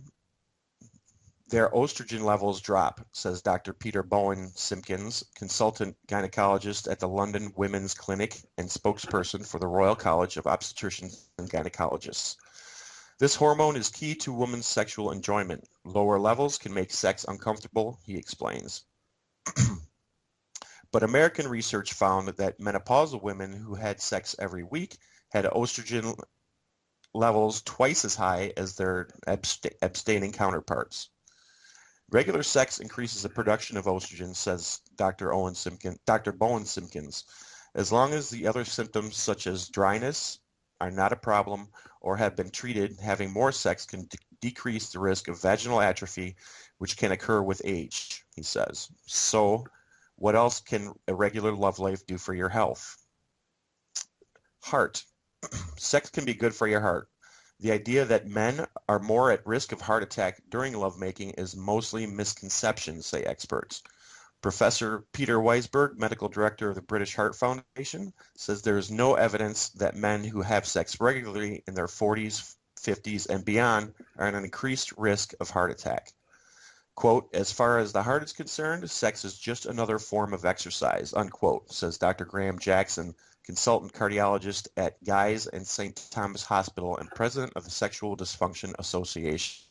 their estrogen levels drop, says Dr. Peter Bowen-Simpkins, consultant gynecologist at the London Women's Clinic and spokesperson for the Royal College of Obstetricians and Gynecologists. This hormone is key to women's sexual enjoyment. Lower levels can make sex uncomfortable, he explains. But American research found that menopausal women who had sex every week had estrogen levels twice as high as their abstaining counterparts. Regular sex increases the production of estrogen, says Dr. Bowen-Simpkins, as long as the other symptoms such as dryness are not a problem or have been treated. Having more sex can decrease the risk of vaginal atrophy, which can occur with age, he says. So, what else can a regular love life do for your health? Heart. Sex can be good for your heart. The idea that men are more at risk of heart attack during lovemaking is mostly misconception, say experts. Professor Peter Weisberg, medical director of the British Heart Foundation, says there is no evidence that men who have sex regularly in their 40s, 50s, and beyond are at an increased risk of heart attack. Quote, as far as the heart is concerned, sex is just another form of exercise, unquote, says Dr. Graham Jackson, consultant cardiologist at Guy's and St. Thomas Hospital and president of the Sexual Dysfunction Association.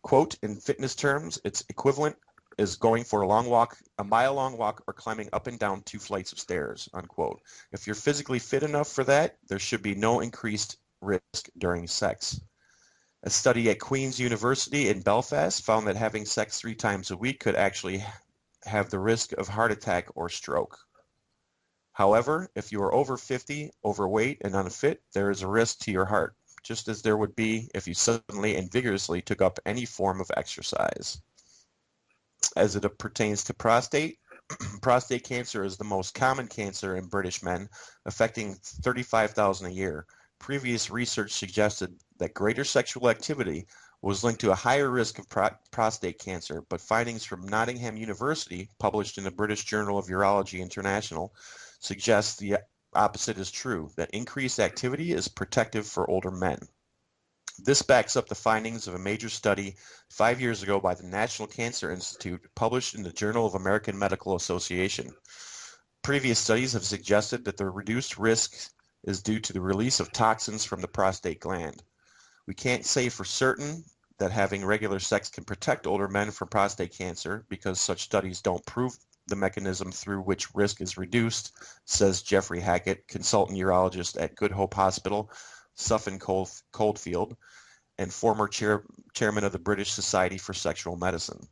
Quote, in fitness terms, it's equivalent is going for a mile-long walk, or climbing up and down 2 flights of stairs, unquote. If you're physically fit enough for that, there should be no increased risk during sex. A study at Queen's University in Belfast found that having sex 3 times a week could actually have the risk of heart attack or stroke. However, if you are over 50, overweight, and unfit, there is a risk to your heart, just as there would be if you suddenly and vigorously took up any form of exercise. As it pertains to prostate, prostate cancer is the most common cancer in British men, affecting 35,000 a year. Previous research suggested that greater sexual activity was linked to a higher risk of prostate cancer, but findings from Nottingham University, published in the British Journal of Urology International, suggest the opposite is true, that increased activity is protective for older men. This backs up the findings of a major study 5 years ago by the National Cancer Institute, published in the Journal of American Medical Association. Previous studies have suggested that the reduced risk is due to the release of toxins from the prostate gland. We can't say for certain that having regular sex can protect older men from prostate cancer, because such studies don't prove the mechanism through which risk is reduced, says Jeffrey Hackett, consultant urologist at Good Hope Hospital, Suffolk Coldfield, and former chairman of the British Society for Sexual Medicine.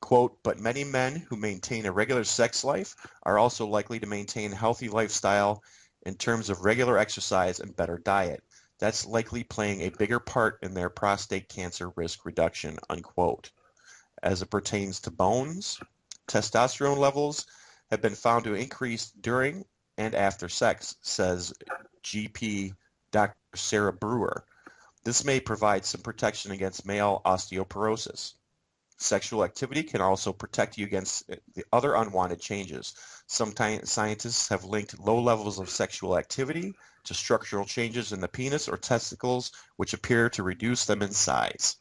Quote, but many men who maintain a regular sex life are also likely to maintain a healthy lifestyle in terms of regular exercise and better diet. That's likely playing a bigger part in their prostate cancer risk reduction, unquote. As it pertains to bones, testosterone levels have been found to increase during and after sex, says GP Dr. Sarah Brewer. This may provide some protection against male osteoporosis. Sexual activity can also protect you against the other unwanted changes. Some scientists have linked low levels of sexual activity to structural changes in the penis or testicles, which appear to reduce them in size.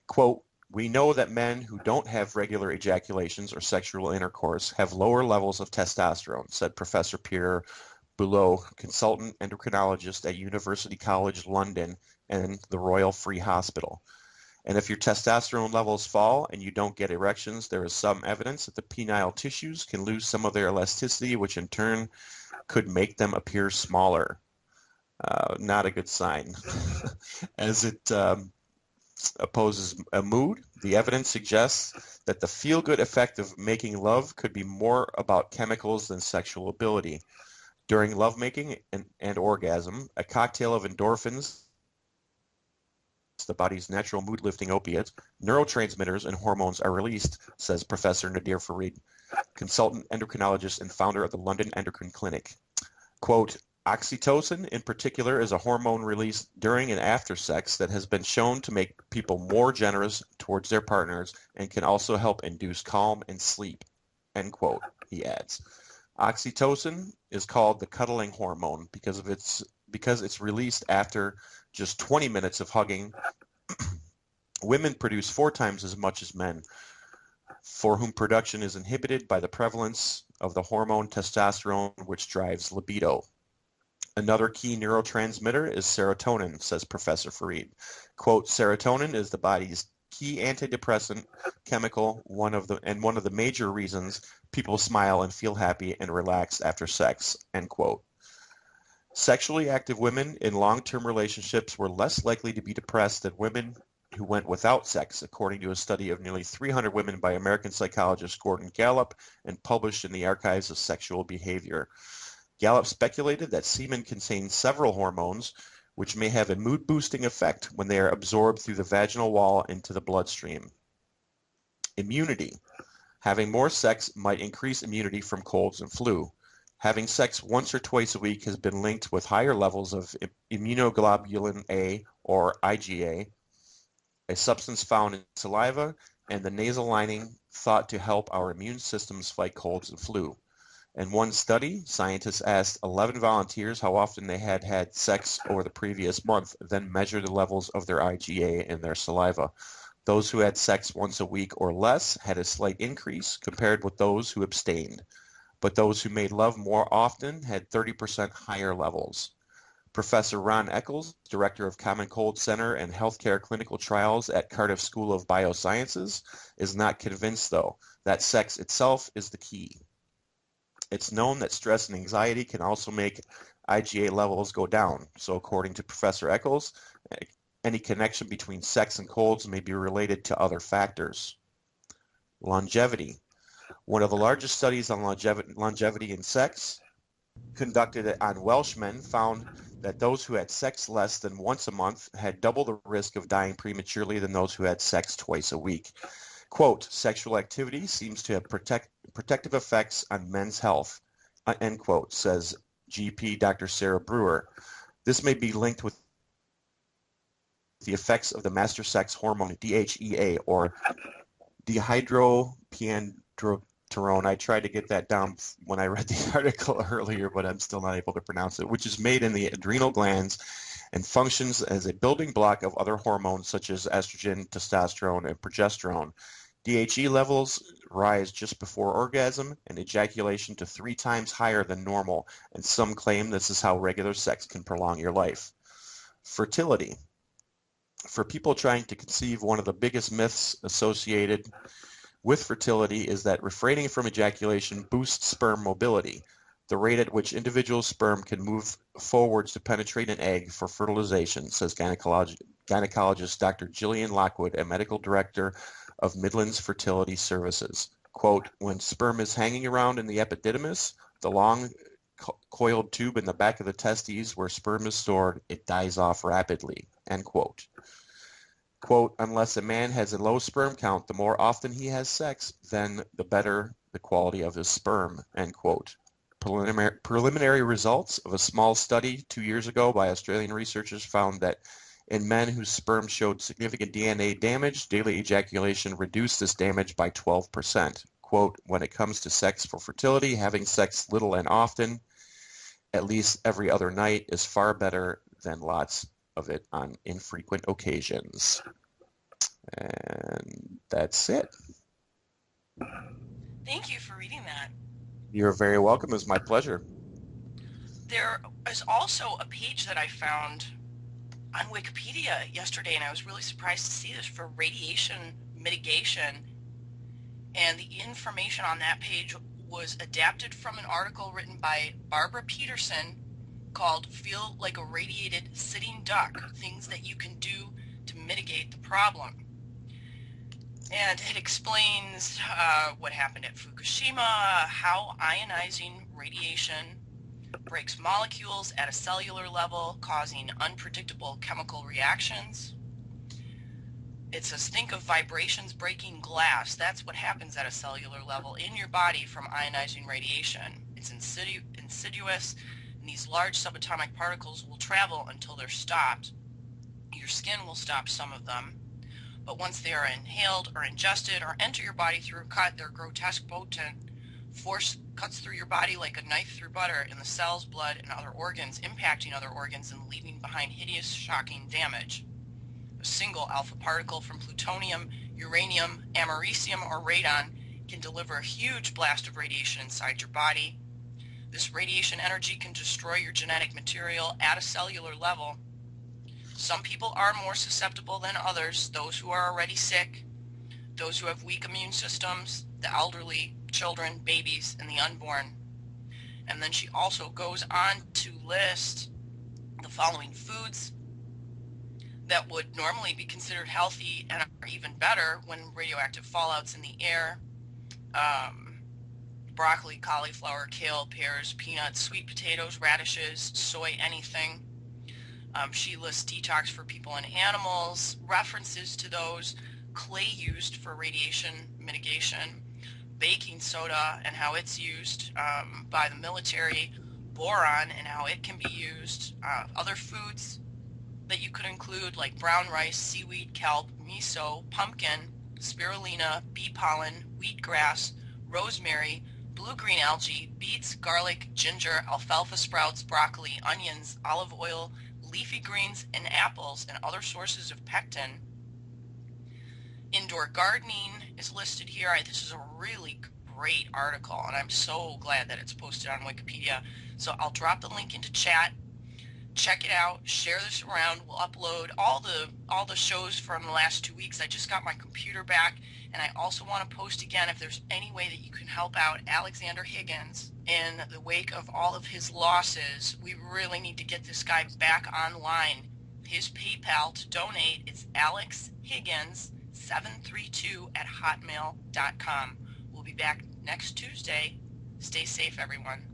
Quote, we know that men who don't have regular ejaculations or sexual intercourse have lower levels of testosterone, said Professor Peter Boulot, consultant endocrinologist at University College London and the Royal Free Hospital. And if your testosterone levels fall and you don't get erections, there is some evidence that the penile tissues can lose some of their elasticity, which in turn could make them appear smaller. Not a good sign. As it opposes a mood, the evidence suggests that the feel-good effect of making love could be more about chemicals than sexual ability. During lovemaking and orgasm, a cocktail of endorphins, the body's natural mood-lifting opiates, neurotransmitters, and hormones are released, says Professor Nadir Farid, consultant endocrinologist and founder of the London Endocrine Clinic. Quote, oxytocin in particular is a hormone released during and after sex that has been shown to make people more generous towards their partners and can also help induce calm and sleep, end quote, he adds. Oxytocin is called the cuddling hormone because it's released after just 20 minutes of hugging. Women produce 4 times as much as men, for whom production is inhibited by the prevalence of the hormone testosterone, which drives libido. Another key neurotransmitter is serotonin, says Professor Farid. Quote, serotonin is the body's key antidepressant chemical, one of the major reasons people smile and feel happy and relaxed after sex, end quote. Sexually active women in long-term relationships were less likely to be depressed than women who went without sex, according to a study of nearly 300 women by American psychologist Gordon Gallup and published in the Archives of Sexual Behavior. Gallup speculated that semen contains several hormones which may have a mood-boosting effect when they are absorbed through the vaginal wall into the bloodstream. Immunity. Having more sex might increase immunity from colds and flu. Having sex once or twice a week has been linked with higher levels of immunoglobulin A, or IgA, a substance found in saliva and the nasal lining thought to help our immune systems fight colds and flu. In one study, scientists asked 11 volunteers how often they had had sex over the previous month, then measured the levels of their IgA in their saliva. Those who had sex once a week or less had a slight increase compared with those who abstained, but those who made love more often had 30% higher levels. Professor Ron Eccles, Director of Common Cold Center and Healthcare Clinical Trials at Cardiff School of Biosciences, is not convinced, though, that sex itself is the key. It's known that stress and anxiety can also make IgA levels go down. So according to Professor Eccles, any connection between sex and colds may be related to other factors. Longevity. One of the largest studies on longevity in sex, conducted on Welshmen, found that those who had sex less than once a month had double the risk of dying prematurely than those who had sex twice a week. Quote, sexual activity seems to have protective effects on men's health, end quote, says GP Dr. Sarah Brewer. This may be linked with the effects of the master sex hormone DHEA, or dihydroepiandrosterone. I tried to get that down when I read the article earlier, but I'm still not able to pronounce it, which is made in the adrenal glands and functions as a building block of other hormones such as estrogen, testosterone, and progesterone. DHE levels rise just before orgasm and ejaculation to 3 times higher than normal, and some claim this is how regular sex can prolong your life. Fertility. For people trying to conceive, one of the biggest myths associated with fertility is that refraining from ejaculation boosts sperm mobility, the rate at which individual sperm can move forwards to penetrate an egg for fertilization, says gynecologist Dr. Gillian Lockwood, a medical director of Midlands Fertility Services. Quote, when sperm is hanging around in the epididymis, the long coiled tube in the back of the testes where sperm is stored, it dies off rapidly, end quote. Quote, unless a man has a low sperm count, the more often he has sex, then the better the quality of his sperm, end quote. Preliminary results of a small study 2 years ago by Australian researchers found that in men whose sperm showed significant DNA damage, daily ejaculation reduced this damage by 12%. Quote, when it comes to sex for fertility, having sex little and often, at least every other night, is far better than lots of it on infrequent occasions. And that's it. Thank you for reading that. You're very welcome. It was my pleasure. There is also a page that I found on Wikipedia yesterday, and I was really surprised to see this, for radiation mitigation. And the information on that page was adapted from an article written by Barbara Peterson called Feel Like a Radiated Sitting Duck, Things That You Can Do to Mitigate the Problem. And it explains what happened at Fukushima, how ionizing radiation breaks molecules at a cellular level, causing unpredictable chemical reactions. It says, think of vibrations breaking glass. That's what happens at a cellular level in your body from ionizing radiation. It's insidious, and these large subatomic particles will travel until they're stopped. Your skin will stop some of them, but once they are inhaled or ingested or enter your body through a cut, they're grotesque potent. Force cuts through your body like a knife through butter in the cells, blood, and other organs, impacting other organs and leaving behind hideous, shocking damage. A single alpha particle from plutonium, uranium, americium, or radon can deliver a huge blast of radiation inside your body. This radiation energy can destroy your genetic material at a cellular level. Some people are more susceptible than others, those who are already sick, those who have weak immune systems, the elderly, children, babies, and the unborn. And then she also goes on to list the following foods that would normally be considered healthy and are even better when radioactive fallout's in the air. Broccoli, cauliflower, kale, pears, peanuts, sweet potatoes, radishes, soy, anything. She lists detox for people and animals, references to those, clay used for radiation mitigation, baking soda and how it's used by the military, boron and how it can be used, other foods that you could include like brown rice, seaweed, kelp, miso, pumpkin, spirulina, bee pollen, wheatgrass, rosemary, blue-green algae, beets, garlic, ginger, alfalfa sprouts, broccoli, onions, olive oil, leafy greens, and apples, and other sources of pectin. Indoor gardening is listed here. This is a really great article, and I'm so glad that it's posted on Wikipedia. So I'll drop the link into chat. check it out, share this around. We'll upload all the shows from the last 2 weeks. I just got my computer back, and I also want to post again if there's any way that you can help out Alexander Higgins in the wake of all of his losses. We really need to get this guy back online. His PayPal to donate is alexhiggins732@hotmail.com. We'll be back next Tuesday. Stay safe, everyone.